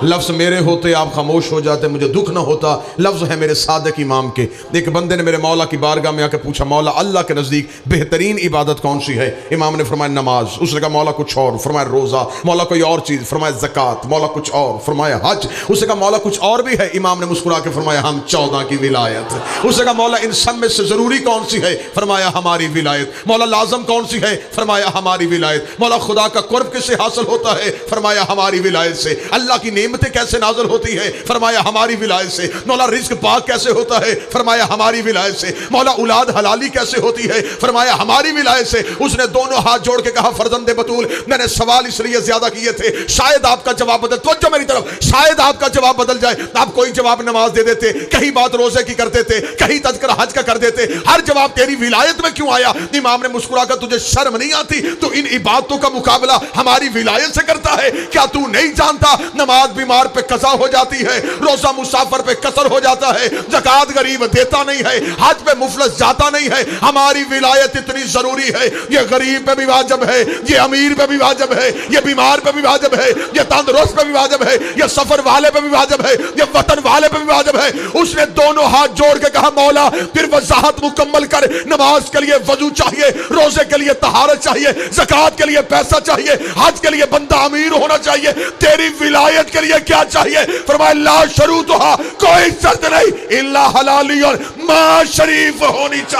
लफ्ज़ मेरे होते आप खामोश हो जाते, मुझे दुख ना होता। लफ्ज़ है मेरे सादिक इमाम के। एक बंदे ने मेरे मौला की बारगाह में आकर पूछा, मौला अल्लाह के नज़दीक बेहतरीन इबादत कौन सी है? इमाम ने फरमाया नमाज। उसने कहा मौला कुछ और? फरमाया रोज़ा। मौला कोई और चीज़? फरमाया ज़कात। मौला कुछ और? फरमाया हज। उसने कहा मौला कुछ और भी है? इमाम ने मुस्कुरा के फरमाया हम 14 की विलायत। उसने कहा मौला इन सब में से ज़रूरी कौन सी है? फरमाया हमारी विलायत। मौला लाजम कौन सी है? फरमाया हमारी विलायत। मौला खुदा का कुर्ब किससे हासिल होता है? फरमाया हमारी विलायत से। अल्लाह की नेमतें कैसे नाज़िल होती है? फरमाया हमारी विलायत से। मौला रिज़्क़ पाक कैसे होता है? फरमाया हमारी विलायत से। मौला औलाद हलाली कैसे होती है? फरमाया हमारी विलायत से। उसने दोनों हाथ जोड़ के कहा फर्जंदे बतूल, मैंने सवाल इसलिए ज्यादा किए थे, शायद आपका जवाब बदल, तो मेरी तरफ, शायद आपका जवाब बदल जाए। आप कोई जवाब नमाज दे देते, कहीं बात रोजे की कर देते, कहीं तज़किरा हज का कर देते, हर जवाब तेरी विलायत में क्यों आया? इमाम ने मुस्कुरा कर, तुझे शर्म नहीं आती? तो इन इबादतों का मुकाबला हमारी विलायत से करता है? क्या तू नहीं जानता नमाज बीमार पे कज़ा हो जाती है, रोजा मुसाफिर पे कसर हो जाता है, ज़कात गरीब देता नहीं है, हज पे मुफलस जाता नहीं है। हमारी विलायत इतनी जरूरी है, ये गरीब पे भी वाजिब है, ये अमीर पे भी वाजिब है, ये बीमार पे भी वाजिब है, ये तंदुरुस्त पे भी वाजिब है, ये सफर वाले पे भी वाजिब है, ये वतन वाले पे भी वाजिब है। उसने दोनों हाथ जोड़ के कहा मौला फिर वजाहत मुकम्मल कर। नमाज के लिए वजू चाहिए, रोजे के लिए तहारत चाहिए, ज़कात के लिए पैसा चाहिए, हज के लिए बंदा अमीर होना चाहिए, तेरी विलायत के लिए क्या चाहिए? फरमाया ला शरूतुहा, कोई शर्त नहीं, इल्ला हलाली और मां शरीफ होनी चाहिए।